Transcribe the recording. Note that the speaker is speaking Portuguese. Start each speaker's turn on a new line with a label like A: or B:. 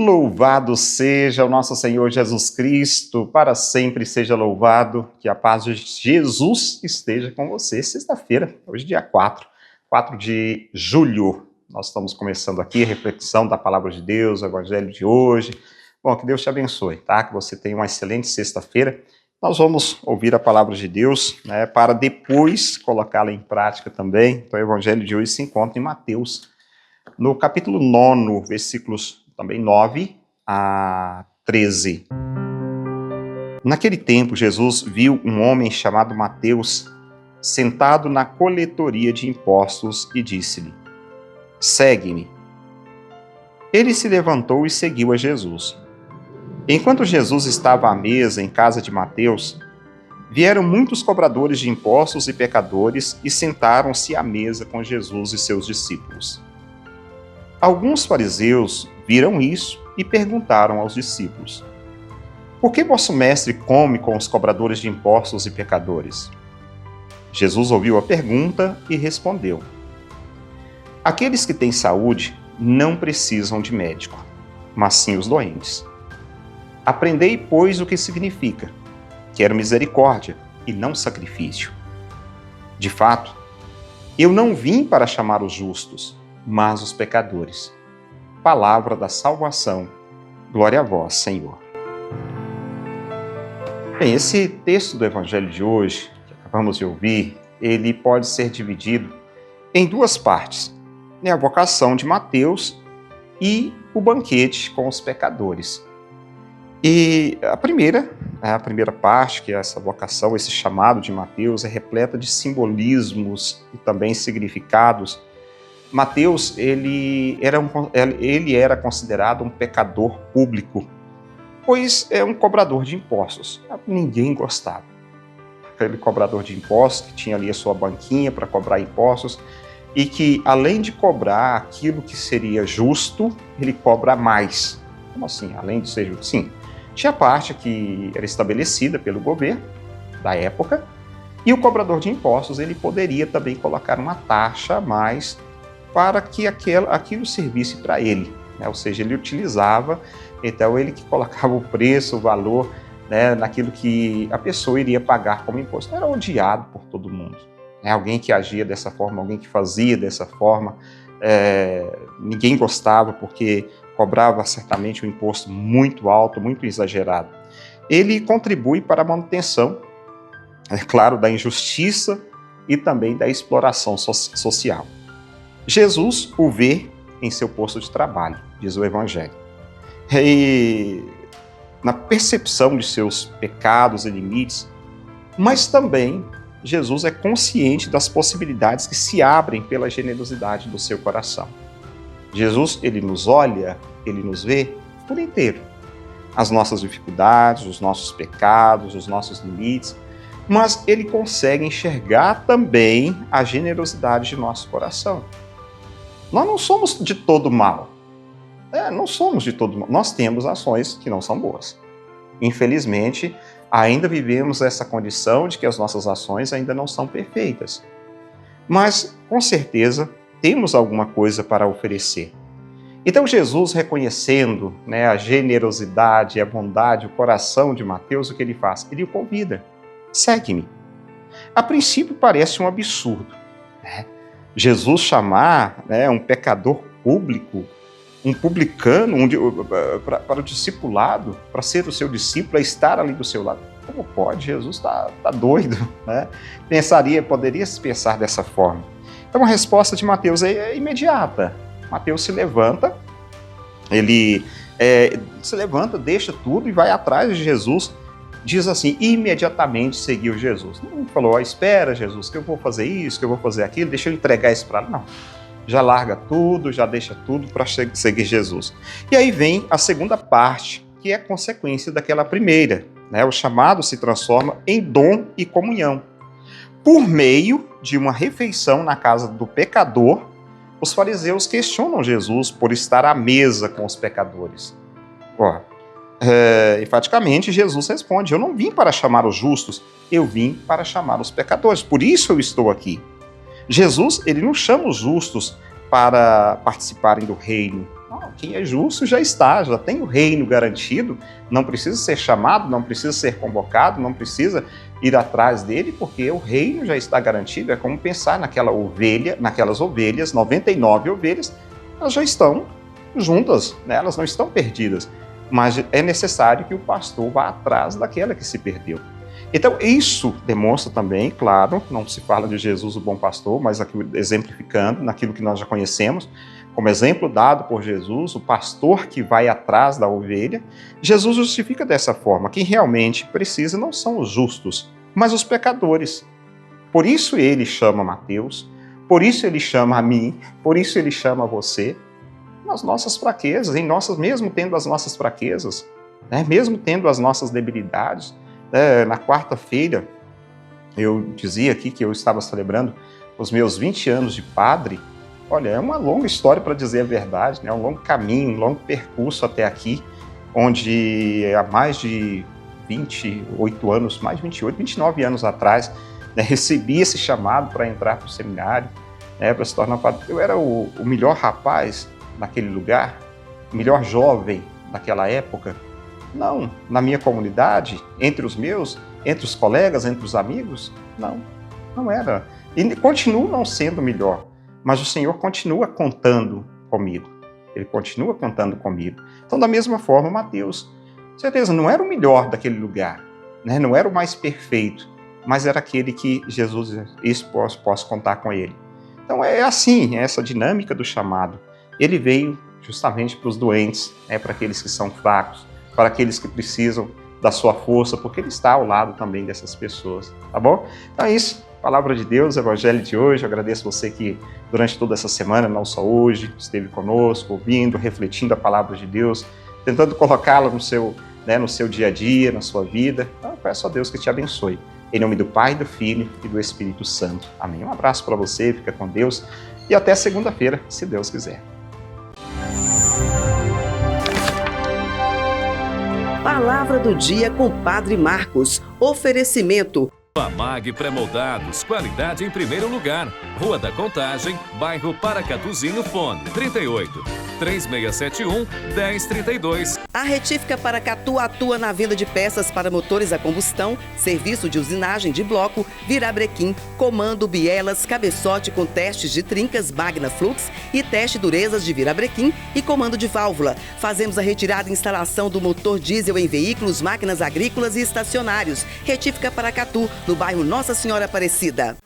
A: Louvado seja o nosso Senhor Jesus Cristo, para sempre seja louvado, que a paz de Jesus esteja com você. Sexta-feira, hoje dia 4 de julho, nós estamos começando aqui a reflexão da Palavra de Deus, o Evangelho de hoje. Bom, que Deus te abençoe, tá? Que você tenha uma excelente sexta-feira. Nós vamos ouvir a Palavra de Deus, né, para depois colocá-la em prática também. Então o Evangelho de hoje se encontra em Mateus, no capítulo 9, versículos também 9 a 13. Naquele tempo, Jesus viu um homem chamado Mateus sentado na coletoria de impostos e disse-lhe: "Segue-me." Ele se levantou e seguiu a Jesus. Enquanto Jesus estava à mesa em casa de Mateus, vieram muitos cobradores de impostos e pecadores e sentaram-se à mesa com Jesus e seus discípulos. Alguns fariseus viram isso e perguntaram aos discípulos: "Por que vosso mestre come com os cobradores de impostos e pecadores?" Jesus ouviu a pergunta e respondeu: "Aqueles que têm saúde não precisam de médico, mas sim os doentes. Aprendei, pois, o que significa: quero misericórdia e não sacrifício. De fato, eu não vim para chamar os justos, mas os pecadores." Palavra da salvação. Glória a vós, Senhor. Bem, esse texto do Evangelho de hoje, que acabamos de ouvir, ele pode ser dividido em duas partes, né? A vocação de Mateus e o banquete com os pecadores. E a primeira parte, que é essa vocação, esse chamado de Mateus, é repleta de simbolismos e também significados. Mateus, ele era considerado um pecador público, pois é um cobrador de impostos. Ninguém gostava. Aquele cobrador de impostos que tinha ali a sua banquinha para cobrar impostos e que, além de cobrar aquilo que seria justo, ele cobra mais. Como assim? Além de ser justo? Sim. Tinha parte que era estabelecida pelo governo da época e o cobrador de impostos ele poderia também colocar uma taxa a mais para que aquilo servisse para ele, né? Ou seja, ele utilizava, então ele que colocava o preço, o valor, né, naquilo que a pessoa iria pagar como imposto. Era odiado por todo mundo, né? Alguém que agia dessa forma, alguém que fazia dessa forma, ninguém gostava porque cobrava certamente um imposto muito alto, muito exagerado. Ele contribui para a manutenção, é claro, da injustiça e também da exploração social. Jesus o vê em seu posto de trabalho, diz o Evangelho. E na percepção de seus pecados e limites, mas também Jesus é consciente das possibilidades que se abrem pela generosidade do seu coração. Jesus, ele nos olha, ele nos vê por inteiro. As nossas dificuldades, os nossos pecados, os nossos limites, mas ele consegue enxergar também a generosidade de nosso coração. Nós não somos de todo mal. Não somos de todo mal. Nós temos ações que não são boas. Infelizmente, ainda vivemos essa condição de que as nossas ações ainda não são perfeitas. Mas, com certeza, temos alguma coisa para oferecer. Então, Jesus, reconhecendo, né, a generosidade, a bondade, o coração de Mateus, o que ele faz? Ele o convida. Segue-me. A princípio, parece um absurdo, né? Jesus chamar, né, um pecador público, um publicano, para o discipulado, para ser o seu discípulo, a estar ali do seu lado. Como pode? Jesus está doido, né? Poderia se pensar dessa forma. Então a resposta de Mateus é imediata. Mateus se levanta, deixa tudo e vai atrás de Jesus. Diz assim, imediatamente seguiu Jesus. Não falou, espera Jesus, que eu vou fazer isso, que eu vou fazer aquilo, deixa eu entregar isso para lá. Não, já larga tudo, já deixa tudo para seguir Jesus. E aí vem a segunda parte, que é consequência daquela primeira, né? O chamado se transforma em dom e comunhão. Por meio de uma refeição na casa do pecador, os fariseus questionam Jesus por estar à mesa com os pecadores. Enfaticamente, Jesus responde: eu não vim para chamar os justos, eu vim para chamar os pecadores. Por isso eu estou aqui. Jesus, ele não chama os justos para participarem do reino. Não, Não, quem é justo já está, já tem o reino garantido, não precisa ser chamado, não precisa ser convocado, não precisa ir atrás dele, porque o reino já está garantido. É como pensar naquelas ovelhas, 99 ovelhas, elas já estão juntas, né? Elas não estão perdidas, mas é necessário que o pastor vá atrás daquela que se perdeu. Então, isso demonstra também, claro, não se fala de Jesus, o bom pastor, mas aqui exemplificando naquilo que nós já conhecemos, como exemplo dado por Jesus, o pastor que vai atrás da ovelha. Jesus justifica dessa forma: quem realmente precisa não são os justos, mas os pecadores. Por isso ele chama Mateus, por isso ele chama a mim, por isso ele chama você, nas nossas fraquezas, mesmo tendo as nossas fraquezas, né? Mesmo tendo as nossas debilidades. Na quarta-feira, eu dizia aqui que eu estava celebrando os meus 20 anos de padre. Olha, é uma longa história, para dizer a verdade, né? Um longo caminho, um longo percurso até aqui, onde há mais de 28 anos, mais de 28, 29 anos atrás, né, recebi esse chamado para entrar para o seminário, né, para se tornar padre. Eu era o melhor rapaz naquele lugar, o melhor jovem naquela época. Não, na minha comunidade, entre os colegas, entre os amigos, não era. E continuo não sendo melhor, mas o Senhor continua contando comigo. Ele continua contando comigo. Então, da mesma forma, Mateus, certeza, não era o melhor daquele lugar, né? Não era o mais perfeito, mas era aquele que Jesus, isso posso contar com ele. Então, é assim, é essa dinâmica do chamado. Ele veio justamente para os doentes, né? Para aqueles que são fracos, para aqueles que precisam da sua força, porque ele está ao lado também dessas pessoas, tá bom? Então é isso, palavra de Deus, evangelho de hoje. Eu agradeço você que durante toda essa semana, não só hoje, esteve conosco, ouvindo, refletindo a palavra de Deus, tentando colocá-la no seu dia a dia, na sua vida. Então eu peço a Deus que te abençoe. Em nome do Pai, do Filho e do Espírito Santo. Amém. Um abraço para você, fica com Deus e até segunda-feira, se Deus quiser.
B: Palavra do dia com Padre Marcos. Oferecimento.
C: Famag Pré-Moldados, qualidade em primeiro lugar. Rua da Contagem, bairro Paracatuzinho, fone 38-3671-1032.
B: A Retífica Paracatu atua na venda de peças para motores a combustão, serviço de usinagem de bloco, virabrequim, comando, bielas, cabeçote com testes de trincas Magna Flux e teste durezas de virabrequim e comando de válvula. Fazemos a retirada e instalação do motor diesel em veículos, máquinas agrícolas e estacionários. Retífica Paracatu, no bairro Nossa Senhora Aparecida.